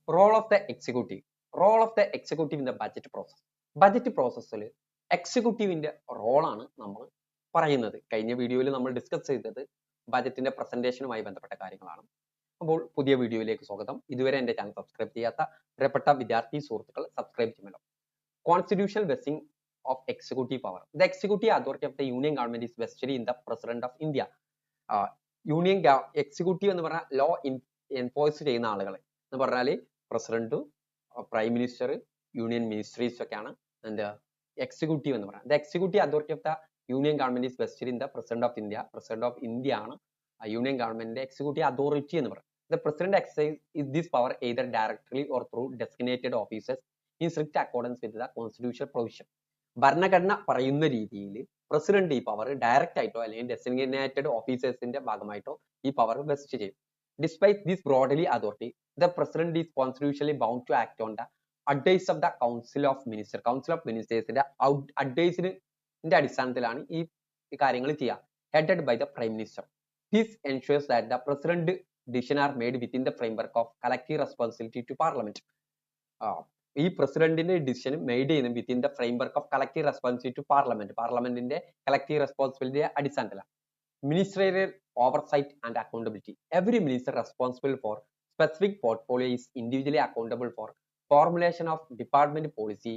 Role of the executive. Role of the executive in the budget process. Budget processൽ എക്സിക്യൂട്ടീവിന്റെ റോളാണ് നമ്മൾ പറയുന്നത്. കഴിഞ്ഞ വീഡിയോയിൽ നമ്മൾ ഡിസ്കസ് ചെയ്തത് ബജറ്റിന്റെ പ്രസന്റേഷനുമായി ബന്ധപ്പെട്ട കാര്യങ്ങളാണ്. അപ്പോൾ പുതിയ വീഡിയോയിലേക്ക് സ്വാഗതം. ഇതുവരെ എന്റെ ചാനൽ സബ്സ്ക്രൈബ് ചെയ്യാത്ത പ്രിയപ്പെട്ട വിദ്യാർത്ഥി സുഹൃത്തുക്കൾ സബ്സ്ക്രൈബ് ചെയ്യുമല്ലോ. Constitutional vesting of executive power. The executive authority of the union government is vested in the President of India. Union executive എന്ന് പറഞ്ഞാൽ ലോ എൻഫോഴ്സ് ചെയ്യുന്ന ആളുകളെ എന്ന് പറഞ്ഞാൽ president, prime minister, union ministries ഒക്കെയാണ് എന്താ എക്സിക്യൂട്ടീവ് എന്ന് പറയുന്നത്. The executive authority of the union government is vested in the president of India. President of India ആണ് യൂണിയൻ ഗവൺമെന്റിന്റെ എക്സിക്യൂട്ടീവ് അതോറിറ്റി എന്ന് പറയുന്നത്. The president excise is this power either directly or through designated officers in strict accordance with the constitutional provision. ഭരണഘടന പറയുന്ന രീതിയിൽ president ഈ power direct ആയിട്ടോ അല്ലെങ്കിൽ ഡെസിഗ്നേറ്റഡ് ഓഫീസേഴ്സിന്റെ ഭാഗമായിട്ടോ ഈ പവർ വെസ്റ്റ് ചെയ്യും. Despite this broadly authority, the president is constitutionally bound to act on the advice of the council of minister. Council of മിനിസ്റ്റേഴ്സിന്റെ അഡ്വൈസിന്റെ അടിസ്ഥാനത്തിലാണ് ഈ കാര്യങ്ങൾ ചെയ്യുക. Headed by the prime minister. This ensures that the president decision are made within the framework of collective responsibility to parliament. ഈ പ്രസിഡന്റിന്റെ decision made ചെയ്യുന്ന within the framework of collective responsibility to parliament. പാർലമെന്റിന്റെ collective റെസ്പോൺസിബിലിറ്റിയുടെ അടിസ്ഥാനത്തിലാണ്. Ministerial oversight and accountability. Every minister responsible for specific portfolio is individually accountable for formulation of department policy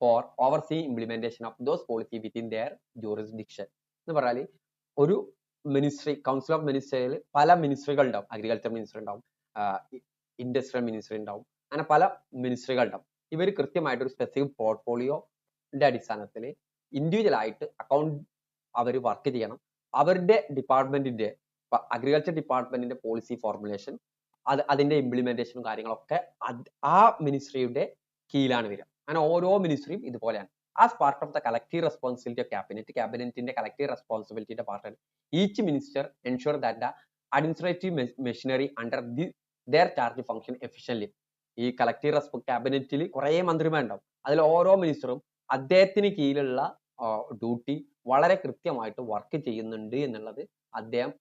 for overseeing implementation of those policy within their jurisdiction. എന്ന് പറഞ്ഞാൽ ഒരു ministry, council of മിനിസ്റ്ററിൽ പല മിനിസ്ട്രികൾ ഉണ്ടാവും. Agriculture minister ഉണ്ടാവും, industrial minister ഉണ്ടാവും, അങ്ങനെ പല മിനിസ്ട്രികൾ ഉണ്ടാവും. ഇവർ കൃത്യമായിട്ട് ഒരു സ്പെസിഫിക് പോർട്ട്ഫോളിയോന്റെ അടിസ്ഥാനത്തിൽ ഇൻഡിവിജ്വൽ ആയിട്ട് അവർ വർക്ക് ചെയ്യണം. അവരുടെ ഡിപ്പാർട്ട്മെന്റിന്റെ അഗ്രികൾച്ചർ ഡിപ്പാർട്ട്മെന്റിന്റെ പോളിസി ഫോർമുലേഷൻ, അതിന്റെ ഇംപ്ലിമെന്റേഷനും കാര്യങ്ങളൊക്കെ ആ മിനിസ്ട്രിയുടെ കീഴിലാണ് വരിക. അങ്ങനെ ഓരോ മിനിസ്ട്രിയും ഇതുപോലെയാണ്. As part of the collective responsibility of ക്യാബിനറ്റിന്റെ കളക്റ്റീവ് റെസ്പോൺസിബിലിറ്റിയുടെ പാർട്ടാണ്. Each minister ensure that the administrative machinery under their charge function efficiently. ഈ കളക്റ്റീവ് ക്യാബിനറ്റിൽ കുറെ മന്ത്രിമാരുണ്ടാവും. അതിൽ ഓരോ മിനിസ്റ്ററും അദ്ദേഹത്തിന് കീഴിലുള്ള ഡ്യൂട്ടി വളരെ കൃത്യമായിട്ട് വർക്ക് ചെയ്യുന്നുണ്ട് എന്നുള്ളത് അദ്ദേഹം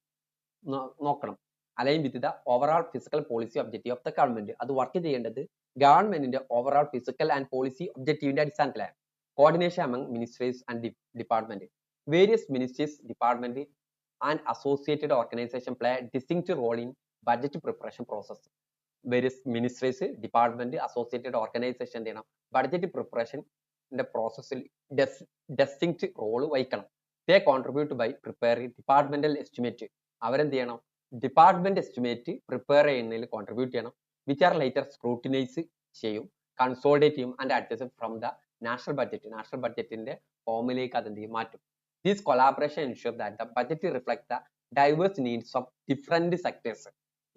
നോക്കണം. Align with the overall fiscal policy objective of the government. അത് വർക്ക് ചെയ്യേണ്ടത് ഗവൺമെന്റിന്റെ ഓവറോൾ ഫിസിക്കൽ ആൻഡ് പോളിസി ഒബ്ജക്റ്റീവിന്റെ അടിസ്ഥാനത്തിലാണ്. Coordination among ministries and department. Various ministries, department and associated organisation play distinct role in budget preparation process. Various ministries, department, associated organisation എന്ത് ചെയ്യണം? Budget preparation പ്രോസസ്സിൽ distinct role വഹിക്കണം. They contribute by preparing departmental estimate. അവരെന്ത് ചെയ്യണം? Department estimate prepare ചെയ്യുന്നതിൽ contribute ചെയ്യണം. Which are later scrutinise ചെയ്യും, consolidate ചെയ്യും and adjust from the national budget. National ബഡ്ജറ്റിന്റെ ഫോമിലേക്ക് അതെന്ത് ചെയ്യും? മാറ്റും. This collaboration ensure that the budget reflect the diverse needs of different sectors.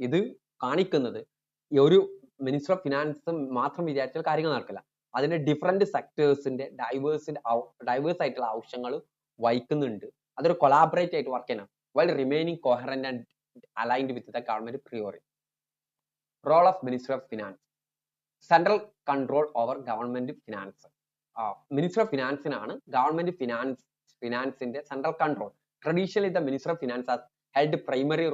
ഇത് കാണിക്കുന്നത് ഒരു മിനിസ്റ്റർ ഓഫ് ഫിനാൻസ് മാത്രം വിചാരിച്ചാൽ കാര്യങ്ങൾ നടക്കില്ല. അതിന്റെ ഡിഫറെന്റ് സെക്ടേഴ്സിന്റെ ഡൈവേഴ്സ് ആയിട്ടുള്ള ആവശ്യങ്ങൾ വഹിക്കുന്നുണ്ട്. അതൊരു കൊളാബറേറ്റ് ആയിട്ട് വർക്ക് ചെയ്യണം. While remaining coherent and aligned with the government priority. Role of minister of finance. Central control over government finance. Minister of ഫിനാൻസിനാണ് ഗവൺമെന്റ് ഫിനാൻസിന്റെ central control. Traditionally the minister of finance has held primary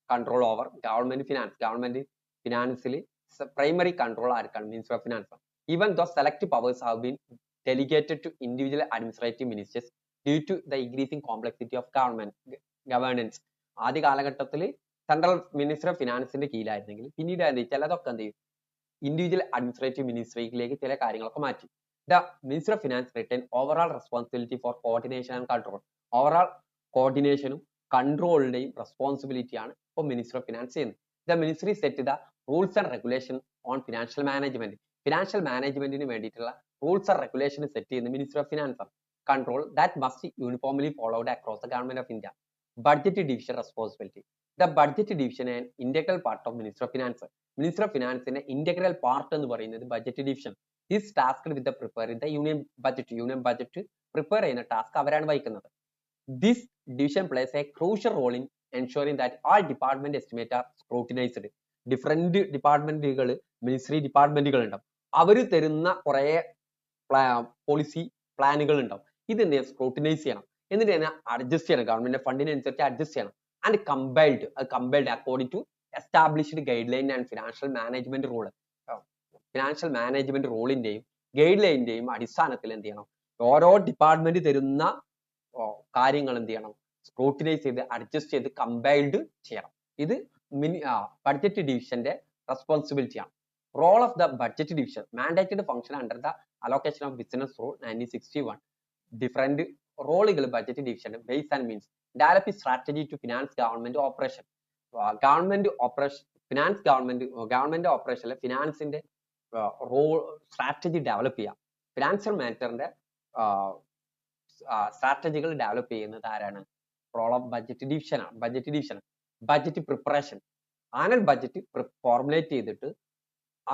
control over government finance. Government ഫിനാൻസിൽ primary control ആർക്കാണ്? Minister of finance. Even though select powers have been delegated to individual administrative ministers due to the increasing complexity of governance. ആദ്യ കാലഘട്ടത്തിൽ central minister of ഫിനാൻസിന്റെ കീഴിലായിരുന്നെങ്കിൽ പിന്നീട് ചിലതൊക്കെ എന്ത് ചെയ്യും? Individual administrative മിനിസ്ട്രിയിലേക്ക് ചില കാര്യങ്ങളൊക്കെ മാറ്റി. The minister of finance return overall responsibility for coordination and control. Overall കോർഡിനേഷനും കൺട്രോളിന്റെയും റെസ്പോൺസിബിലിറ്റിയാണ് ഇപ്പോൾ മിനിസ്റ്റർ ഓഫ് ഫിനാൻസ് ചെയ്യുന്നത്. The ministry set the rules and regulation on financial management. Financial മാനേജ്മെന്റിന് വേണ്ടിയിട്ടുള്ള റൂൾസ് ആൻഡ് റെഗുലേഷൻ സെറ്റ് ചെയ്യുന്ന മിനിസ്റ്റർ ഓഫ് ഫിനാൻസ് ആണ്. Control that must uniformly followed across the government of India. Budget division responsibility. The budget division and integral part of minister of finance. Minister of ഫിനാൻസിന്റെ integral part എന്ന് പറയുന്നത് budget division. This task with preparing the union budget prepare ചെയ്യുന്ന task അവരാണ് വഹിക്കുന്നത്. This division plays a crucial role in ensuring that all department estimate are scrutinised. Different ഡിപ്പാർട്ട്മെന്റുകൾ, ministry ഡിപ്പാർട്ട്മെന്റുകൾ ഉണ്ടാവും. അവർ തരുന്ന കുറെ പോളിസി പ്ലാനുകൾ ഉണ്ടാവും. ഇത് എന്ത് ചെയ്യണം? സ്ക്രൂട്ടിനൈസ് ചെയ്യണം. എന്നിട്ട് തന്നെ അഡ്ജസ്റ്റ് ചെയ്യണം. ഗവൺമെന്റ് ഫണ്ടിനനുസരിച്ച് അഡ്ജസ്റ്റ് ചെയ്യണം. And compiled according to established guideline and financial management rule. Financial management റൂളിന്റെയും ഗൈഡ് ലൈനിന്റെയും അടിസ്ഥാനത്തിൽ എന്ത് ചെയ്യണം, ഓരോ ഡിപ്പാർട്ട്മെന്റ് തരുന്ന കാര്യങ്ങൾ എന്ത് ചെയ്യണം, സ്ക്രൂട്ടിനൈസ് ചെയ്ത് അഡ്ജസ്റ്റ് ചെയ്ത് കമ്പൈൽഡ് ചെയ്യണം. ഇത് ബഡ്ജറ്റ് ഡിവിഷന്റെ റെസ്പോൺസിബിലിറ്റി ആണ്. Role of the budget division mandated function under the allocation of business rule 1961. Different റോളുകൾ ബഡ്ജറ്റ് ഡിവിഷന്റെ ways and means develop strategy to finance government operation. Government operation finance government ഓപ്പറേഷനിലെ ഫിനാൻസിന്റെ role strategy develop ചെയ്യാം. Financial മാറ്ററിന്റെ സ്ട്രാറ്റജികൾ develop ചെയ്യുന്നത് ആരാണ്? Role of budget division ആണ്. Budget preparation, annual budget formulate ചെയ്തിട്ട്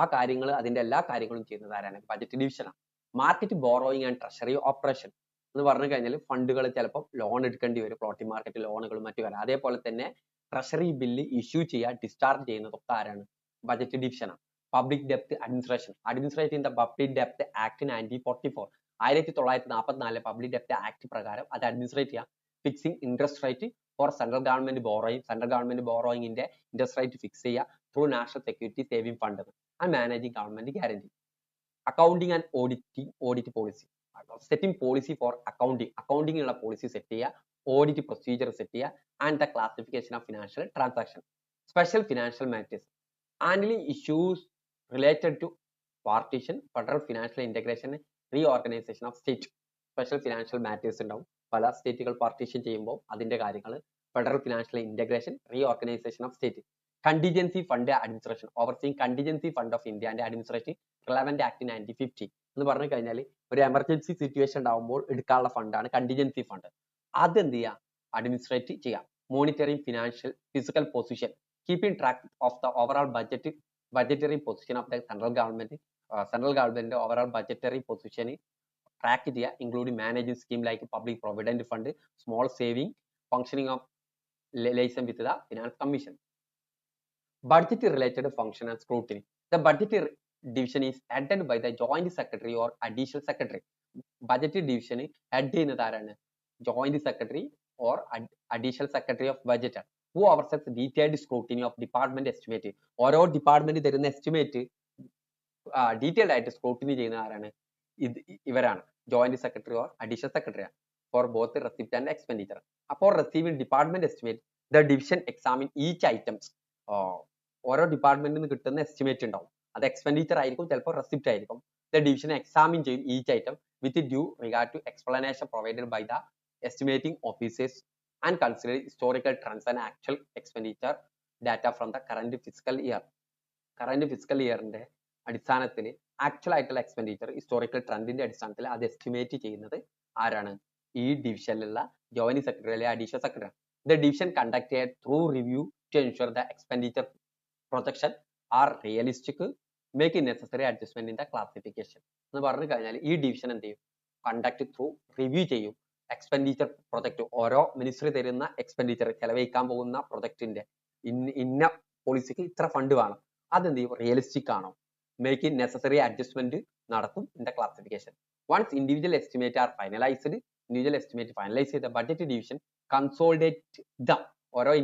ആ കാര്യങ്ങൾ അതിന്റെ എല്ലാ കാര്യങ്ങളും ചെയ്യുന്നത് ആരാണ്? ബഡ്ജറ്റ് ഡിവിഷൻ ആണ്. Market borrowing and treasury operation എന്ന് പറഞ്ഞു കഴിഞ്ഞാൽ ഫണ്ടുകൾ ചിലപ്പോൾ ലോൺ എടുക്കേണ്ടി വരും, ഫ്ലോട്ടിംഗ് മാർക്കറ്റ് ലോണുകളും മറ്റു കാര്യം. അതേപോലെ തന്നെ ട്രഷറി ബില്ല് ഇഷ്യൂ ചെയ്യുക, ഡിസ്ചാർജ് ചെയ്യുന്നതൊക്കെ ആരാണ്? ബഡ്ജറ്റ് ഡിവിഷൻ ആണ്. Public ഡെപ്റ്റ് administrating the public ഡെപ്റ്റ് act 1944, 1944 public ഡെപ്റ്റ് act പ്രകാരം അത് അഡ്മിനിസ്ട്രേറ്റ് ചെയ്യാം. Fixing interest rate for central government ബോറോയിങ്ങിന്റെ interest rate fix ചെയ്യുക through national security saving fund and managing government guarantee. Accounting and audit policy, setting policy four അക്കൗണ്ടിങ്ങിനുള്ള policy set ചെയ്യുക, audit procedure set ചെയ്യുക and the classification of financial transaction. Special financial matters, handling issues related to partition, federal financial integration, reorganization of state. Special financial matters ഉണ്ടാവും. പല സ്റ്റേറ്റുകൾ partition ചെയ്യുമ്പോൾ അതിന്റെ കാര്യങ്ങൾ, federal financial integration, reorganisation of state. Contingency fund administration, overseeing contingency fund of India and administration relevant act 1950 എന്ന് പറഞ്ഞു കഴിഞ്ഞാൽ ഒരു emergency situation ഉണ്ടാവുമ്പോൾ എടുക്കാനുള്ള ഫണ്ടാണ് കണ്ടിജൻസി ഫണ്ട്. അത് എന്ത് ചെയ്യുക? അഡ്മിനിസ്ട്രേറ്റ് ചെയ്യാം. Monitoring financial physical position, keeping track of the overall budgetary position of the central government overall budgetary position track ചെയ്യുക, including managing scheme like public provident fund, small saving, functioning of liaison with the finance commission. Budget related function and scrutiny, the budget division is headed by the joint secretary or additional secretary. Budget division head ചെയ്യുന്നത് ആരാണ്? joint secretary or additional secretary of budget, who oversees detailed scrutiny of department estimate. ഓരോ department തരുന്ന estimate detailed ആയിട്ട് scrutiny ചെയ്യുന്ന ആരാണ്? ഇവരാണ്. Joint secretary or additional secretary for both receipt and expenditure. അപ്പോൾ receiving department estimate, the division examine each items. ഓരോ ഡിപ്പാർട്ട്മെന്റിൽ നിന്ന് കിട്ടുന്ന എസ്റ്റിമേറ്റ് ഉണ്ടാവും, അത് എക്സ്പെൻഡിച്ചർ ആയിരിക്കും, ചിലപ്പോൾ റെസിപ്റ്റ് ആയിരിക്കും. ദ ഡിവിഷൻ എക്സാമിൻ ചെയ്യും each item with due regard to explanation provided by the estimating officers and consider historical trends and actual expenditure data from the current fiscal year. ന്റെ അടിസ്ഥാനത്തിൽ actual ആയിട്ടുള്ള expenditure historical ട്രെൻഡിന്റെ അടിസ്ഥാനത്തിൽ അത് estimate ചെയ്യുന്നത് ആരാണ്? ഈ ഡിവിഷനിലുള്ള ജോയിന്റ് സെക്രട്ടറി അല്ലെങ്കിൽ additional secretary. The division conduct through review to ensure the expenditure projection are realistic, make necessary adjustment in the classification എന്ന് പറഞ്ഞു കഴിഞ്ഞാൽ ഈ ഡിവിഷൻ എന്ത് ചെയ്യും? കണ്ടക്ട് ത്രൂ റിവ്യൂ ചെയ്യും എക്സ്പെൻഡിച്ചർ പ്രൊജക്ട്, ഓരോ മിനിസ്ട്രി തരുന്ന എക്സ്പെൻഡിച്ചർ ചെലവഴിക്കാൻ പോകുന്ന പ്രൊജക്ടിന്റെ ഇന്ന പോളിസിക്ക് ഇത്ര ഫണ്ട് വേണം, അതെന്ത് ചെയ്യും? റിയലിസ്റ്റിക് ആണോ? മേക്ക് നെസസറി അഡ്ജസ്റ്റ്മെന്റ് നടത്തും in the classification. Once individual estimate are finalised, individual estimate finalise ചെയ്ത ബഡ്ജറ്റ് ഡിവിഷൻ കൺസോളിഡേറ്റ് ദ, ഓരോ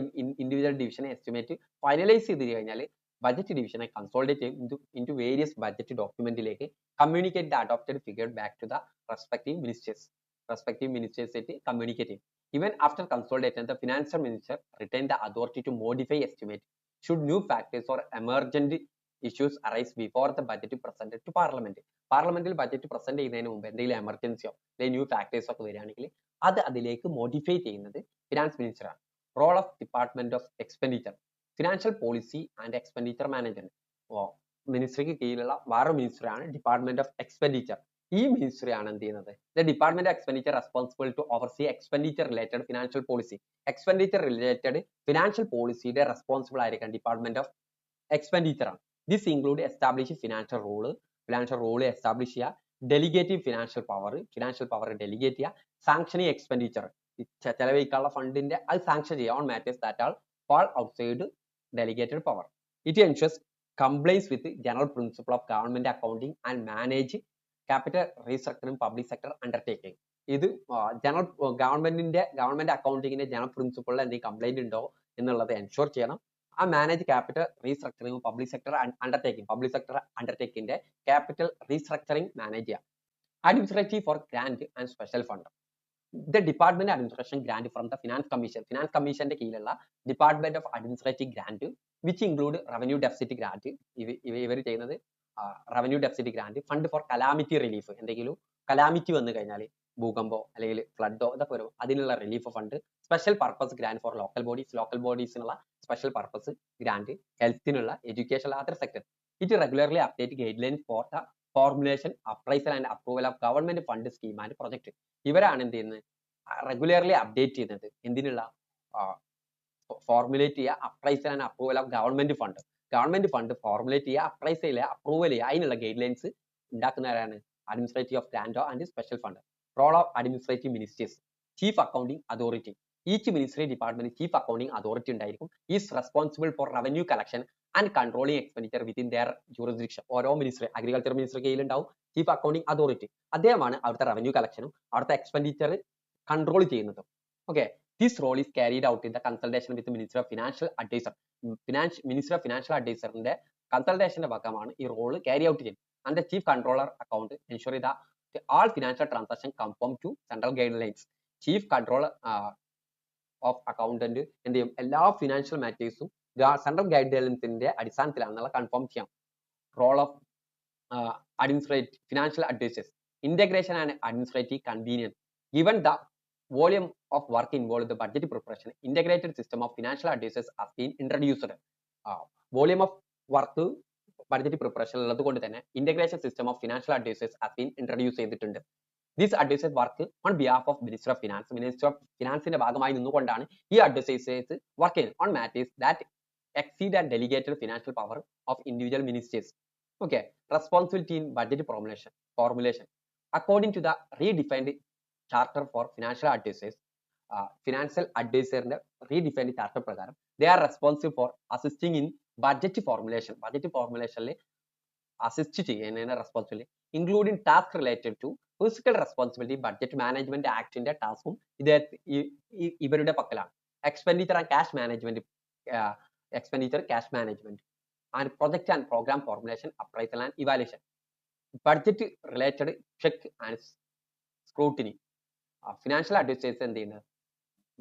ഇൻഡിവിജ്വൽ ഡിവിഷൻ എസ്റ്റിമേറ്റ് ഫൈനലൈസ് ചെയ്ത് കഴിഞ്ഞാൽ ബഡ്ജറ്റ് ഡിവിഷനെ കൺസോളിഡേറ്റ് ചെയ്യും ഇൻറ്റു വേരിയസ് ബഡ്ജറ്റ് ഡോക്യുമെന്റിലേക്ക്, communicate the adopted figure back to the respective ministers communicate. Even after consolidation, the financial minister retain the authority to modify estimate should new factors or emergent issues arise before the budget presented to parliament. പാർലമെന്റിൽ budget present ചെയ്യുന്നതിന് മുമ്പ് എന്തെങ്കിലും എമർജൻസിയോ അല്ലെങ്കിൽ new factors ഒക്കെ വരികയാണെങ്കിൽ അത് അതിലേക്ക് modify ചെയ്യുന്നത് ഫിനാൻസ് മിനിസ്റ്ററാണ്. Role of department of expenditure, financial policy and expenditure management. മിനിസ്ട്രിക്ക് കീഴിലുള്ള വേറെ മിനിസ്റ്ററാണ് ഡിപ്പാർട്ട്മെന്റ് ഓഫ് എക്സ്പെൻഡിച്ചർ. ഈ മിനിസ്ട്രി ആണ് എന്ത് ചെയ്യുന്നത്? The department expenditure responsible to oversee expenditure related financial policy. Expenditure related financial പോളിസിയുടെ റെസ്പോൺസിബിൾ ആയിരിക്കാൻ ഡിപ്പാർട്ട്മെന്റ് ഓഫ് എക്സ്പെൻഡിച്ചർ ആണ്. This include establish financial rule establish ചെയ്യുക, ഡെലിഗേറ്റീവ് ഫിനാൻഷ്യൽ പവർ ഡെലിഗേറ്റ് ചെയ്യുക, sanctioning expenditure ചെലവഴിക്കാനുള്ള ഫണ്ടിന്റെ അത് സാങ്ഷൻ ചെയ്യുക on matters that all fall outside delegated power. It ensures complies with the general principle of government accounting and manage capital restructuring public sector undertaking. ഇത് government അക്കൗണ്ടിങ്ങിന്റെ general പ്രിൻസിപ്പിളിൽ എന്തെങ്കിലും compliant ഉണ്ടോ എന്നുള്ളത് എൻഷുർ ചെയ്യണം. ആ manage capital restructuring public sector അണ്ടർടേക്കിംഗിന്റെ capital restructuring manage ചെയ്യാം. Administrative for grant and special fund. The department administration grant from the finance കമ്മീഷന്റെ കീഴിലുള്ള department of administrative grant which include revenue deficit grant. ഇവർ ചെയ്യുന്നത് revenue deficit grant, fund for calamity relief, എന്തെങ്കിലും calamity വന്നു കഴിഞ്ഞാൽ ഭൂകമ്പോ അല്ലെങ്കിൽ ഫ്ലഡോ ഇതൊക്കെ വരും, അതിനുള്ള relief fund. Special purpose grant for local ബോഡീസിനുള്ള സ്പെഷ്യൽ പർപ്പസ് ഗ്രാന്റ്, ഹെൽത്തിനുള്ള, education, other sector. It regularly update guideline for the formulation, appraisal and approval of government fund scheme and project. ഇവരാണ് എന്ത് ചെയ്യുന്നത്, റെഗുലർലി അപ്ഡേറ്റ് ചെയ്യുന്നത് എന്തിനുള്ള, formulate ചെയ്യുക, appraisal and approval of government fund formulate ചെയ്യുക, appraise ചെയ്യുക, approval ചെയ്യുക, അതിനുള്ള ഗൈഡ് ലൈൻസ് ഉണ്ടാക്കുന്നവരാണ് administrative of grant and special fund. Role of administrative ministers. Chief accounting authority. Each ministry department chief accounting authority ഉണ്ടായിരിക്കും. Is responsible for revenue collection and controlling expenditure within their jurisdiction. ഓരോ ministry, agriculture minister കീഴിലുണ്ടാവും chief accounting authority. അദ്ദേഹമാണ് അവിടുത്തെ revenue കളക്ഷനും അവിടുത്തെ expenditure control ചെയ്യുന്നതും. Okay, this role is carried out in the consultation with minister of financial adviser. Minister of financial അഡ്വൈസറിന്റെ കൺസൾട്ടേഷന്റെ ഭാഗമാണ് ഈ റോൾ ക്യാരി ഔട്ട് ചെയ്യുന്നത്. And the chief controller account ensure the all financial transactions conform to central guidelines. Chief controller of accountant എന്ത് ചെയ്യും, എല്ലാ financial മാറ്റേഴ്സും central ഗൈഡ്ലൈൻസിന്റെ അടിസ്ഥാനത്തിലാണെന്നുള്ള കൺഫേം ചെയ്യാം. Role of financial advisers. Integration and administrative convenience. Given the volume of work involved in the budget preparation, integrated system of financial advisors has been introduced. Volume of work budget preparation ഉള്ളത് കൊണ്ട് തന്നെ integration system of financial advisers has been introduce ചെയ്തിട്ടുണ്ട്. This advisers work on behalf of minister of finance. Minister of ഫിനാൻസിന്റെ ഭാഗമായി നിന്നുകൊണ്ടാണ് ഈ advisers work ചെയ്യുന്നത് on matters that exceed and delegated financial power of individual ministers. Okay, responsibility in budget formulation. According to the redefined charter for financial advisors, financial advisor redefined charter prakaram they are responsible for assisting in budget formulation. Budget formulation le assist cheyyana responsibility including task related to physical responsibility. Budget management act inde task um ivarude pakkalana. Expenditure and cash management and project and program formulation, appraisal and evaluation. Budget related check and scrutiny. Financial advisors and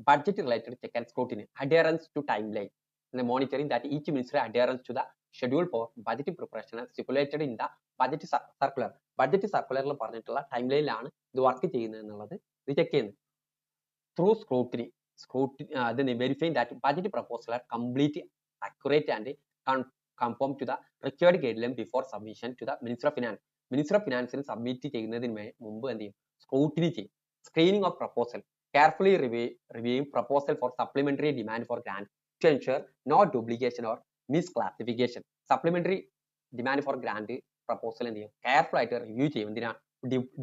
budget related check and scrutiny, adherence to timeline, and the monitoring that each ministry adherence to the schedule for budget preparation as stipulated in the budget circular. Budget circular lo പറഞ്ഞിട്ടുള്ള timeline ലാണ് ഇത് work ചെയ്യുന്നത് എന്നുള്ളത് ഇത് check ചെയ്യുന്നത്. Through scrutiny, then verifying that budget proposal are completely accurate and conform to the required guideline before submission to the Minister of Finance. Minister of Finance submit ചെയ്യുന്നതിന് മുമ്പ് എന്ത് ചെയ്യും, scrutiny ചെയ്യും. Screening of proposal, carefully reviewing proposal for supplementary demand for grant to ensure no duplication or misclassification. Supplementary demand for grant proposal എന്ത് ചെയ്യും, careful ആയിട്ട് review ചെയ്യും. എന്തിനാ,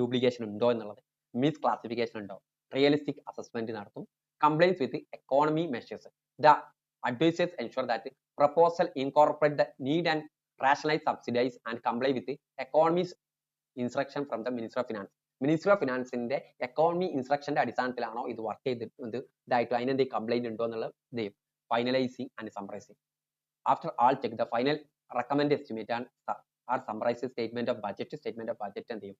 ഡ്യൂപ്ലിക്കേഷൻ ഉണ്ടോ എന്നുള്ളത്, മിസ്ക്ലാസിഫിക്കേഷൻ ഉണ്ടോ, റിയലിസ്റ്റിക് അസസ്മെന്റ് നടത്തും. Compliance with the economy measures. The advisors ensure that the proposal incorporate the need and rationalize, subsidize and comply with the economy's instruction from the Minister of Finance. Minister of Finance ന്റെ economy instruction അടിസ്ഥാനത്തിലാണോ ഇത് work ചെയ്തിട്ടുണ്ട്, ഇതായിട്ട് അതിനെന്ത് complaint ഉണ്ടോ എന്നുള്ളത് ഇത് finalising and summarising. After all check, the final recommend estimate and or summarize statement of budget എന്ത് ചെയ്യും,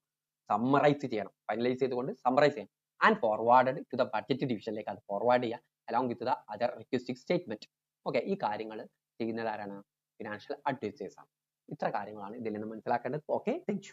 സമ്മറൈസ് ചെയ്യണം. ഫൈനലൈസ് ചെയ്തുകൊണ്ട് സമ്മറൈസ് ചെയ്യണം. And forwarded to the budget division ലേക്ക് അത് ഫോർവേഡ് ചെയ്യുക along with the other requesting statement. Okay, ഈ കാര്യങ്ങൾ ചെയ്യുന്നത് ആരാണ്, ഫിനാൻഷ്യൽ അഡ്വൈസേഴ്സ് ആണ്. ഇത്ര കാര്യങ്ങളാണ് ഇതിൽ നിന്ന് മനസ്സിലാക്കേണ്ടത്. Okay, thank you.